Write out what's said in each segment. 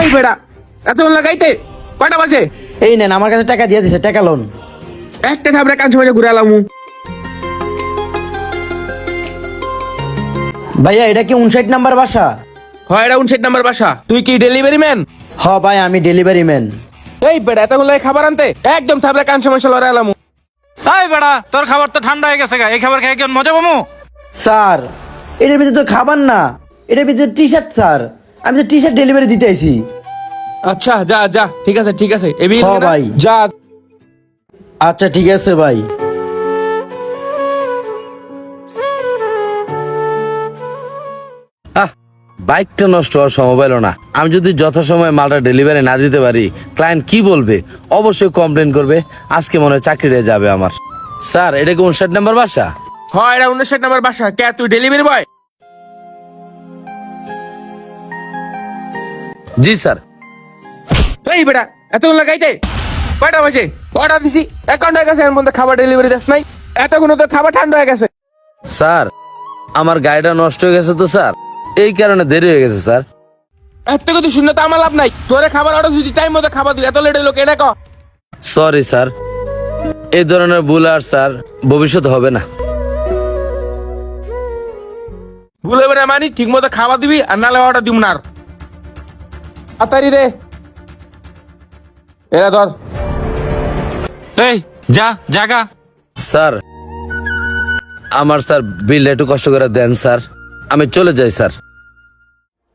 ওই বেড়া এতক্ষণ লাগাইতে কয়টা বাজে? এই নেন আমার কাছে টাকা দিয়ে দিছে, টাকা লোন। একটা থাপড়ে কান সময় ঘুরে এলাম। ভাইয়া এটা কি 59 নাম্বার বাসা? হয় এটা 59 নাম্বার বাসা। তুই কি ডেলিভারি ম্যান? হ ভাই আমি ডেলিভারি ম্যান। এই বেড়া এতক্ষণ লাগে খাবার আনতে একদম থাপড়ে কান সময় লড়ে এলাম। এই বেড়া তোর খাবার তো ঠান্ডা হয়ে গেছে গা, এই খাবার খেয়ে কেমন মজা পাবো? স্যার এটার ভিতরে তো খাবার না, এটার ভিতরে টি শার্ট স্যার, আমি তো টি শার্ট ডেলিভারি দিতে আইছি। আচ্ছা যা যা ঠিক আছে ঠিক আছে এবি হ্যাঁ ভাই। যা। আচ্ছা ঠিক আছে ভাই। বাইকটা নষ্ট হওয়ার সময় পেল না। আমি যদি যথাসময়ে মালটা ডেলিভারি না দিতে পারি ক্লায়েন্ট কি বলবে, অবশ্যই কমপ্লেন করবে। আজকে মনে হয় চাকরিটা যাবে আমার। স্যার এটা কি 59 নাম্বার বাসা? হয় এটা 59 নাম্বার বাসা। কে তুই ডেলিভারি বয়? জি স্যার। এই বেড়া এতক্ষণ লাগাইতে কয়টা বাজে? অর্ডার দিছি অ্যাকাউন্ট হয়ে গেছে, এর মধ্যে খাবার ডেলিভারি দিস নাই। এতক্ষণ তো খাবার ঠান্ডা হয়ে গেছে। স্যার আমার গাড়িটা নষ্ট হয়ে গেছে তো স্যার, এই কারণে দেরি হয়ে গেছে স্যার। এত কিছু শুনে তো আমার লাভ নাই। তোরে খাবার অর্ডার যদি টাইম মতো খাবার দিই এত লেট হলো কেন? ক সরি স্যার, এই ধরনের ভুল আর স্যার ভবিষ্যতে হবে না। ভুলে বেড়ে মানি ঠিক মতো খাবার দিবি আর নালে অর্ডার দিব না। আর তাড়াতাড়ি দে। এরা ধর। এই যা জাগা। স্যার আমার স্যার বিলটা একটু কষ্ট করে দেন স্যার, আমি চলে যাই স্যার।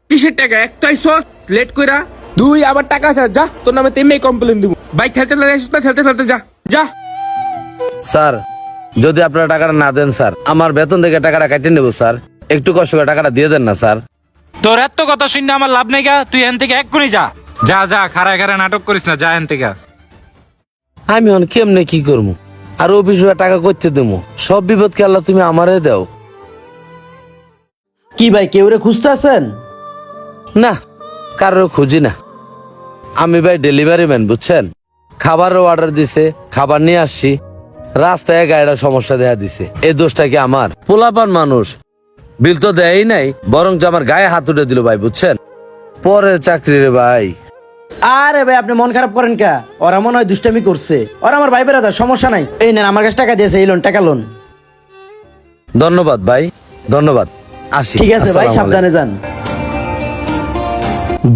কিসের টাকা? এক তো আইসস লেট কইরা, দুই আবার টাকা আছে। যা তোর নামে তেমনি কমপ্লেন দিব। বাইক খেলতে খেলতে খেলতে যা যা। স্যার যদি আপনারা টাকাটা না দেন স্যার, আমার বেতন থেকে টাকাটা কাটিয়ে নেবো স্যার। একটু কষ্ট করে টাকাটা দিয়ে দেন না স্যার। তোর এত কথা শুনে আমার লাভ নেই গা, তুই এখান থেকে এক্ষুনি যা। যা যা, খাড়ায় খাড়ায় নাটক করিস না, যা এখান থেকে। আমি এখন কেমনে কি করবো, আর অফিস টাকা করতে দেবো? সব বিপদকে আল্লাহ তুমি আমারে দাও। কি ভাই কেউরে খুঁজতে আছেন? না কারো খুঁজি না, আমি ভাই ডেলিভারি ম্যান বুঝছেন। খাবারও অর্ডার দিছে, খাবার নিয়ে আসছি, রাস্তায় গাড়িটা সমস্যা দেখা দিছে। এই দোষটা কি আমার? পোলাপান মানুষ, বিল তো দেয়ই নাই, বরং আমার গায়ে হাত উঠে দিল ভাই বুঝছেন। পরের চাকরি রে ভাই। আরে ভাই আপনি মন খারাপ করেন কা? ওরা মনে হয় দুষ্টামি করছে, ওরা আমার ভাই বেড়াদার, সমস্যা নাই। এই নেন আমার কাছে টাকা দিয়েছে, এই লোন, টাকা লোন। ধন্যবাদ ভাই, ধন্যবাদ। আসি। ঠিক আছে ভাই, আসসালামু সাবধানে যান।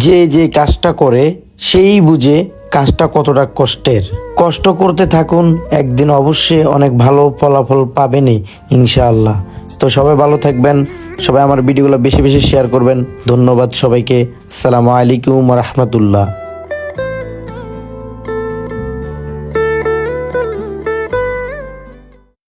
যে যে কাজটা করে সেই বুঝে কাজটা কতটা কষ্টের। কষ্ট করতে থাকুন, একদিন অবশ্যই অনেক ভালো ফলাফল পাবেনই ইনশাআল্লাহ। তো সবাই ভালো থাকবেন, সবাই আমার ভিডিওগুলো বেশি বেশি শেয়ার করবেন। ধন্যবাদ সবাইকে। আসসালামু আলাইকুম ওয়া রাহমাতুল্লাহ।